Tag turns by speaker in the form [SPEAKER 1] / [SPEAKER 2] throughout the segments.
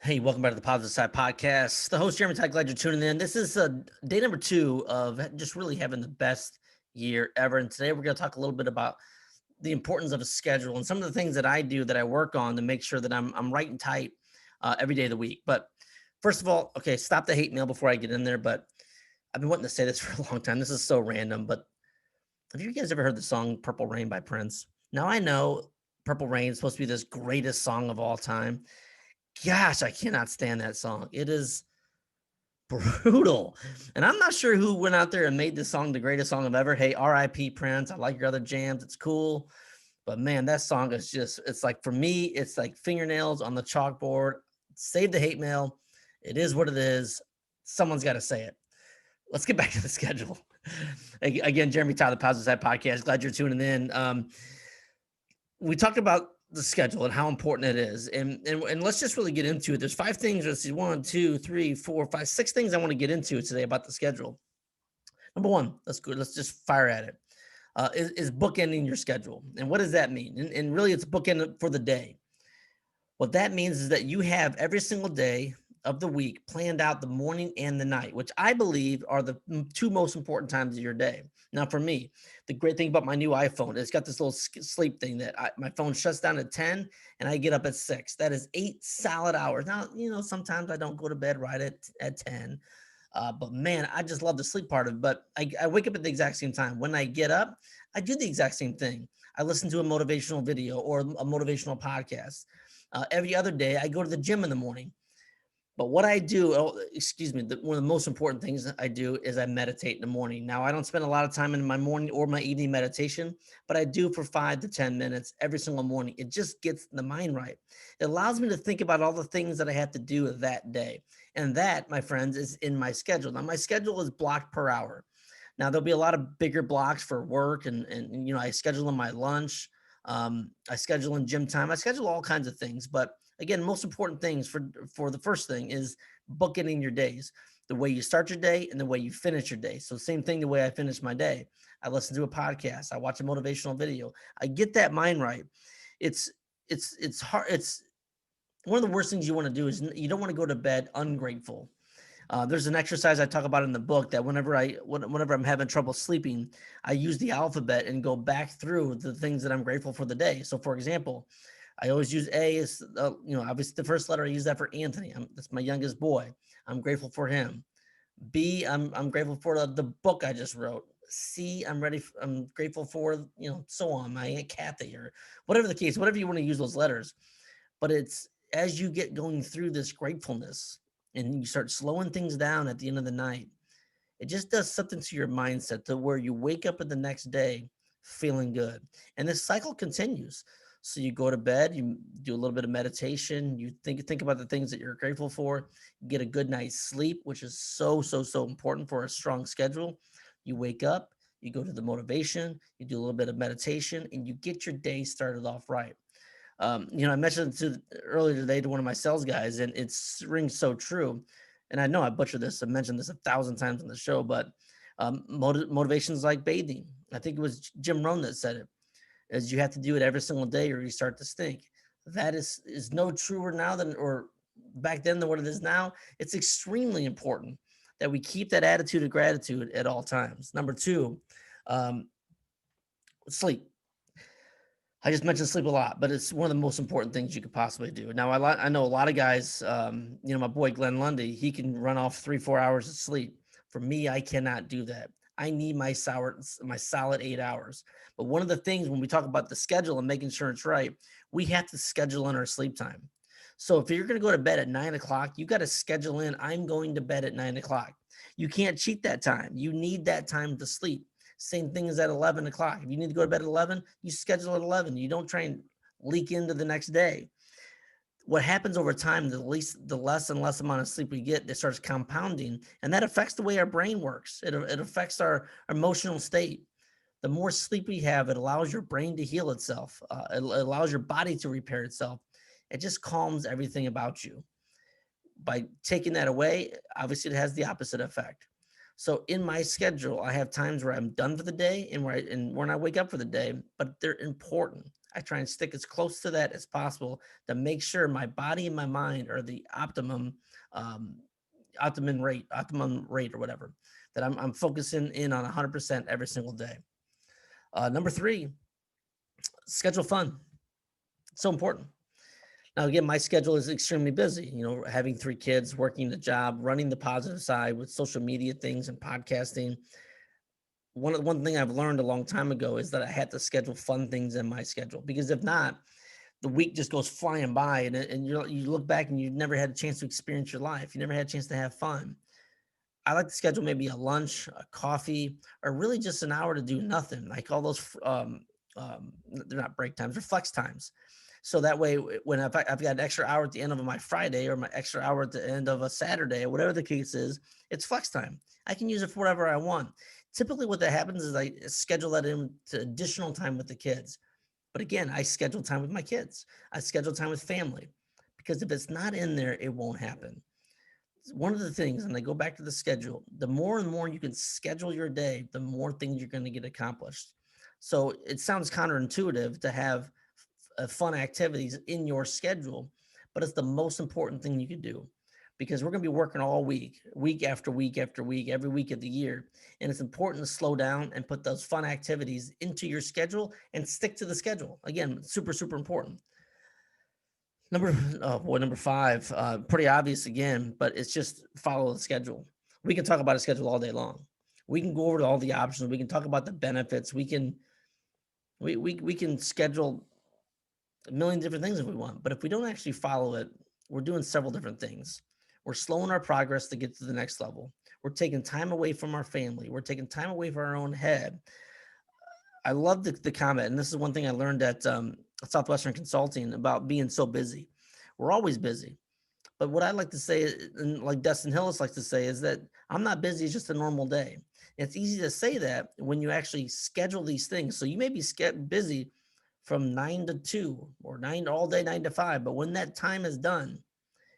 [SPEAKER 1] Hey, welcome back to the Positive Side Podcast. The host, Jeremy Ty, glad you're tuning in. This is day number two of just really having the best year ever. And today we're going to talk a little bit about the importance of a schedule and some of the things that I do that I work on to make sure that I'm right and tight every day of the week. But first of all, okay, stop the hate mail before I get in there. But I've been wanting to say this for a long time. This is so random, but have you guys ever heard the song Purple Rain by Prince? Now I know Purple Rain is supposed to be this greatest song of all time. Gosh, I cannot stand that song. It is brutal. And I'm not sure who went out there and made this song the greatest song of ever. Hey, RIP Prince. I like your other jams. It's cool. But man, that song is just, it's like for me, it's like fingernails on the chalkboard. Save the hate mail. It is what it is. Someone's got to say it. Let's get back to the schedule. Again, Jeremy Tyler, Positive Side Podcast. Glad you're tuning in. We talked about the schedule and how important it is. And let's just really get into it. There's five things. Let's see, one, two, three, four, five, six things I want to get into today about the schedule. Number one, let's go. Let's just fire at it. Is bookending your schedule. And what does that mean? And really, it's bookend for the day. What that means is that you have every single day of the week planned out the morning and the night, which I believe are the two most important times of your day. Now, for me, the great thing about my new iPhone, it's got this little sleep thing that my phone shuts down at 10 and I get up at 6. That is 8 solid hours. Now, sometimes I don't go to bed right at 10. But man, I just love the sleep part of it. But I wake up at the exact same time. When I get up, I do the exact same thing. I listen to a motivational video or a motivational podcast. Every other day, I go to the gym in the morning. But what I do, excuse me, one of the most important things that I do is I meditate in the morning. Now, I don't spend a lot of time in my morning or my evening meditation, but I do for 5 to 10 minutes every single morning. It just gets the mind right. It allows me to think about all the things that I have to do that day. And that, my friends, is in my schedule. Now, my schedule is blocked per hour. Now, there'll be a lot of bigger blocks for work, and I schedule in my lunch. I schedule in gym time. I schedule all kinds of things, but again, most important things for the first thing is bookending your days, the way you start your day and the way you finish your day. So same thing, the way I finish my day. I listen to a podcast. I watch a motivational video. I get that mind right. It's it's hard. It's one of the worst things you want to do is you don't want to go to bed ungrateful. There's an exercise I talk about in the book that whenever I'm having trouble sleeping, I use the alphabet and go back through the things that I'm grateful for the day. So, for example, I always use A as obviously the first letter. I use that for Anthony. That's my youngest boy. I'm grateful for him. B, I'm grateful for the book I just wrote. C, I'm grateful for so on, my Aunt Kathy, or whatever the case, whatever you want to use those letters. But it's as you get going through this gratefulness and you start slowing things down at the end of the night, it just does something to your mindset to where you wake up in the next day feeling good. And this cycle continues. So you go to bed, you do a little bit of meditation, you think about the things that you're grateful for, get a good night's sleep, which is so important for a strong schedule. You wake up, you go to the motivation, you do a little bit of meditation, and you get your day started off right. I mentioned earlier today to one of my sales guys, and it rings so true. And I know I butchered this. I mentioned this 1,000 times on the show, but motivations like bathing. I think it was Jim Rohn that said it. Is you have to do it every single day, or you start to stink. That is no truer now than or back then than what it is now. It's extremely important that we keep that attitude of gratitude at all times. Number two, um, sleep. I just mentioned sleep a lot, but it's one of the most important things you could possibly do. Now, I know a lot of guys, my boy Glenn Lundy, he can run off 3, 4 hours of sleep. For me, I cannot do that. I need my solid 8 hours. But one of the things when we talk about the schedule and making sure it's right, we have to schedule in our sleep time. So if you're going to go to bed at 9 o'clock, you got to schedule in, I'm going to bed at 9 o'clock. You can't cheat that time. You need that time to sleep. Same thing as at 11 o'clock. If you need to go to bed at 11, you schedule at 11. You don't try and leak into the next day. What happens over time, the less and less amount of sleep we get, it starts compounding, and that affects the way our brain works. It affects our emotional state. The more sleep we have, it allows your brain to heal itself. It allows your body to repair itself. It just calms everything about you. By taking that away, obviously it has the opposite effect. So in my schedule, I have times where I'm done for the day and when I wake up for the day, but they're important. I try and stick as close to that as possible to make sure my body and my mind are the um, optimum rate or whatever, that I'm focusing in on 100% every single day. Number three, schedule fun. It's so important. Now, again, my schedule is extremely busy, having three kids, working the job, running the positive side with social media things and podcasting. One thing I've learned a long time ago is that I had to schedule fun things in my schedule, because if not, the week just goes flying by, and you look back and you never had a chance to experience your life. You never had a chance to have fun. I like to schedule maybe a lunch, a coffee, or really just an hour to do nothing. Like all those, they're not break times, they're flex times. So that way, when I've got an extra hour at the end of my Friday, or my extra hour at the end of a Saturday, or whatever the case is, it's flex time. I can use it for whatever I want. Typically, what that happens is I schedule that into additional time with the kids. But again, I schedule time with my kids. I schedule time with family, because if it's not in there, it won't happen. One of the things, and I go back to the schedule, the more and more you can schedule your day, the more things you're going to get accomplished. So it sounds counterintuitive to have fun activities in your schedule, but it's the most important thing you can do, because we're going to be working all week, week after week after week, every week of the year. And it's important to slow down and put those fun activities into your schedule and stick to the schedule. Again, super, super important. Number five, pretty obvious again, but it's just follow the schedule. We can talk about a schedule all day long. We can go over to all the options. We can talk about the benefits. We can schedule a million different things if we want, but if we don't actually follow it, we're doing several different things. We're slowing our progress to get to the next level. We're taking time away from our family. We're taking time away from our own head. I love the comment, and this is one thing I learned at Southwestern Consulting about being so busy. We're always busy. But what I like to say, and like Dustin Hillis likes to say, is that I'm not busy, it's just a normal day. It's easy to say that when you actually schedule these things. So you may be busy from 9 to 2, or nine all day, 9 to 5. But when that time is done,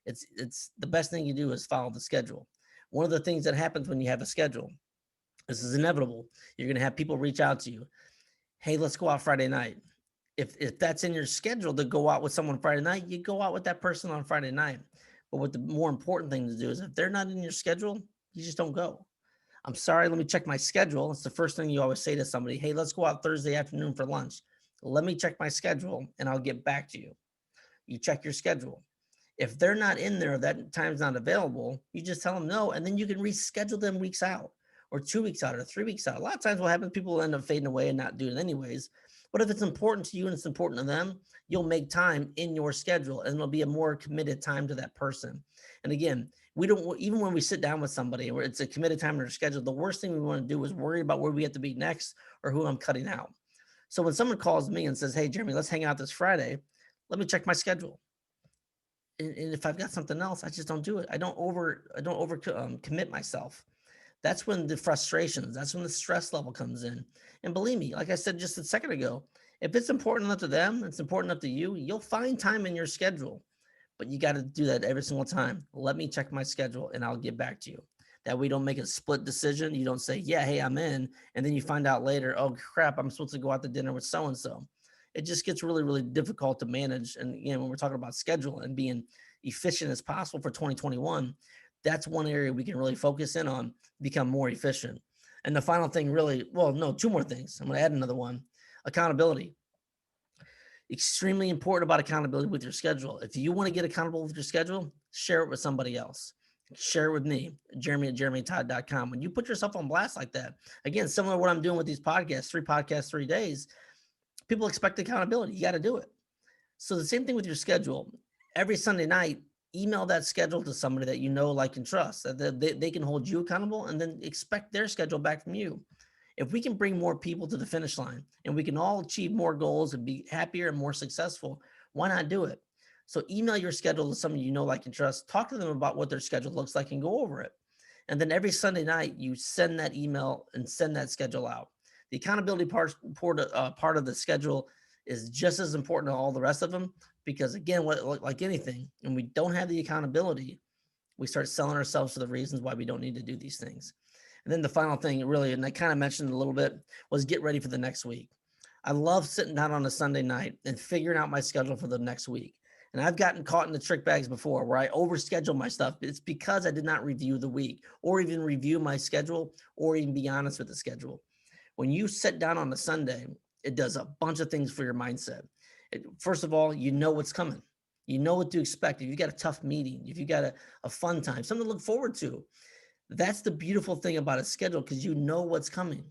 [SPEAKER 1] it's the best thing you do is follow the schedule. One of the things that happens when you have a schedule, this is inevitable. You're going to have people reach out to you. Hey, let's go out Friday night. If that's in your schedule to go out with someone Friday night, you go out with that person on Friday night. But what the more important thing to do is, if they're not in your schedule, you just don't go. I'm sorry, let me check my schedule. It's the first thing you always say to somebody. Hey, let's go out Thursday afternoon for lunch. Let me check my schedule and I'll get back to you. You check your schedule. If they're not in there, that time's not available, you just tell them no, and then you can reschedule them weeks out, or 2 weeks out, or 3 weeks out. A lot of times what happens, people will end up fading away and not doing it anyways. But if it's important to you and it's important to them, you'll make time in your schedule, and it'll be a more committed time to that person. And again, we don't, even when we sit down with somebody where it's a committed time in our schedule, the worst thing we want to do is worry about where we have to be next or who I'm cutting out. So when someone calls me and says, hey, Jeremy, let's hang out this Friday, let me check my schedule. And if I've got something else, I just don't do it. I don't over commit myself. That's when the frustrations, that's when the stress level comes in. And believe me, like I said just a second ago, if it's important enough to them, it's important enough to you, you'll find time in your schedule. But you got to do that every single time. Let me check my schedule and I'll get back to you. That we don't make a split decision. You don't say, yeah, hey, I'm in. And then you find out later, oh crap, I'm supposed to go out to dinner with so and so. It just gets really, really difficult to manage. And again, when we're talking about schedule and being efficient as possible for 2021, that's one area we can really focus in on, become more efficient. And the final thing, really, well, no, two more things. I'm going to add another one: accountability. Extremely important about accountability with your schedule. If you want to get accountable with your schedule, share it with somebody else. Share it with me, Jeremy at jeremytodd.com. When you put yourself on blast like that, again, similar to what I'm doing with these podcasts, 3 days, people expect accountability. You got to do it. So the same thing with your schedule. Every Sunday night, email that schedule to somebody that you know, like, and trust, that they can hold you accountable, and then expect their schedule back from you. If we can bring more people to the finish line and we can all achieve more goals and be happier and more successful, why not do it? So email your schedule to somebody you know, like, and trust. Talk to them about what their schedule looks like and go over it. And then every Sunday night, you send that email and send that schedule out. The accountability part of the schedule is just as important to all the rest of them, because again, like anything, when we don't have the accountability, we start selling ourselves for the reasons why we don't need to do these things. And then the final thing, really, and I kind of mentioned it a little bit, was get ready for the next week. I love sitting down on a Sunday night and figuring out my schedule for the next week. And I've gotten caught in the trick bags before where I overschedule my stuff. It's because I did not review the week or even review my schedule or even be honest with the schedule. When you sit down on a Sunday, it does a bunch of things for your mindset. First of all, you know what's coming. You know what to expect. If you got a tough meeting, if you got a fun time, something to look forward to, that's the beautiful thing about a schedule because you know what's coming.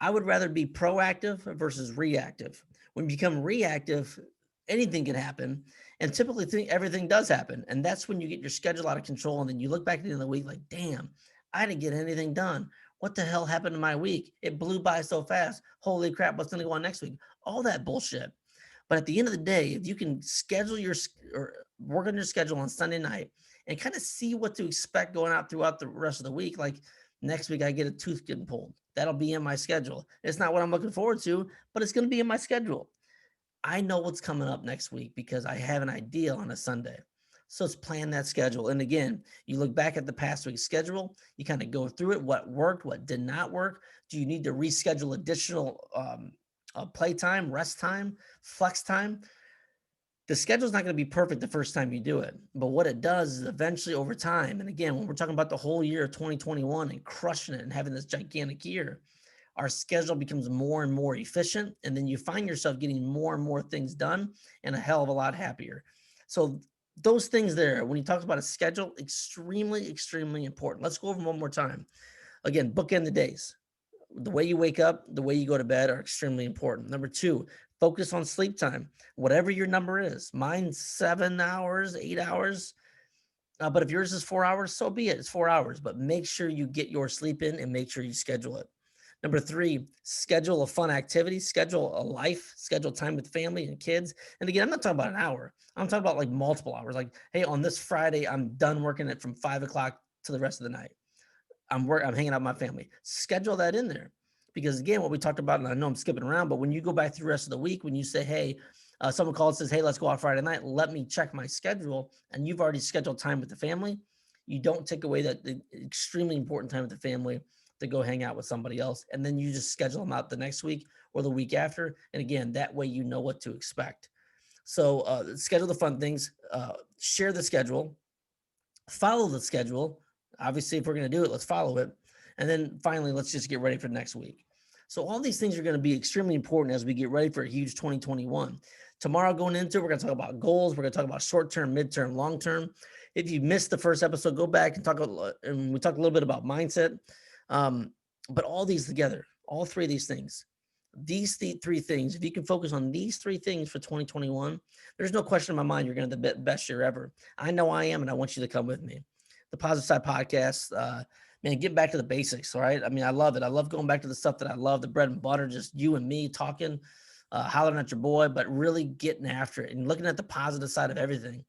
[SPEAKER 1] I would rather be proactive versus reactive. When you become reactive, anything can happen. And typically everything does happen. And that's when you get your schedule out of control. And then you look back at the end of the week like, damn, I didn't get anything done. What the hell happened to my week? It blew by so fast. Holy crap, what's going to go on next week? All that bullshit. But at the end of the day, if you can schedule or work on your schedule on Sunday night and kind of see what to expect going out throughout the rest of the week, like next week I get a tooth getting pulled. That'll be in my schedule. It's not what I'm looking forward to, but it's going to be in my schedule. I know what's coming up next week because I have an idea on a Sunday. So let's plan that schedule. And again, you look back at the past week's schedule, you kind of go through it, what worked, what did not work. Do you need to reschedule additional play time, rest time, flex time? The schedule's not going to be perfect the first time you do it, but what it does is eventually over time, and again, when we're talking about the whole year of 2021 and crushing it and having this gigantic year, our schedule becomes more and more efficient, and then you find yourself getting more and more things done and a hell of a lot happier. So those things there, when he talks about a schedule, extremely, extremely important. Let's go over them one more time. Again, bookend the days. The way you wake up, the way you go to bed are extremely important. Number two, focus on sleep time, whatever your number is. Mine's 7 hours, 8 hours. But if yours is 4 hours, so be it. It's 4 hours, but make sure you get your sleep in and make sure you schedule it. Number three, schedule a fun activity, schedule a life, schedule time with family and kids. And again, I'm not talking about an hour. I'm talking about like multiple hours. Like, hey, on this Friday, I'm done working it from 5 o'clock to the rest of the night. I'm hanging out with my family. Schedule that in there. Because again, what we talked about, and I know I'm skipping around, but when you go back through the rest of the week, when you say, hey, someone calls and says, hey, let's go out Friday night, let me check my schedule, and you've already scheduled time with the family, you don't take away that the extremely important time with the family to go hang out with somebody else. And then you just schedule them out the next week or the week after. And again, that way you know what to expect. So schedule the fun things, share the schedule, follow the schedule. Obviously, if we're going to do it, let's follow it. And then finally, let's just get ready for next week. So all these things are going to be extremely important as we get ready for a huge 2021. Tomorrow going into it, we're going to talk about goals. We're going to talk about short-term, mid-term, long-term. If you missed the first episode, go back and we talked a little bit about mindset. But all these together, all three of these things, three things, if you can focus on these three things for 2021, there's no question in my mind you're going to have the best year ever. I know I am, and I want you to come with me. The Positive Side Podcast, man, get back to the basics, all right? I mean, I love it. I love going back to the stuff that I love, the bread and butter, just you and me talking, hollering at your boy, but really getting after it and looking at the positive side of everything.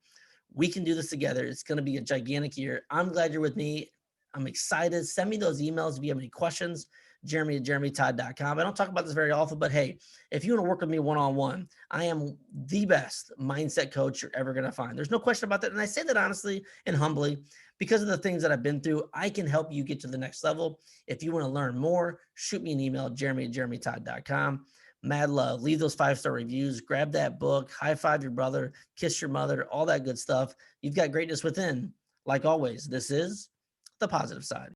[SPEAKER 1] We can do this together. It's going to be a gigantic year. I'm glad you're with me. I'm excited. Send me those emails if you have any questions. Jeremy@jeremytodd.com. I don't talk about this very often, but hey, if you want to work with me one-on-one, I am the best mindset coach you're ever going to find. There's no question about that. And I say that honestly and humbly because of the things that I've been through. I can help you get to the next level. If you want to learn more, shoot me an email, Jeremy@jeremytodd.com. Mad love. Leave those 5-star reviews. Grab that book. High five your brother. Kiss your mother. All that good stuff. You've got greatness within. Like always, this is The Positive Side.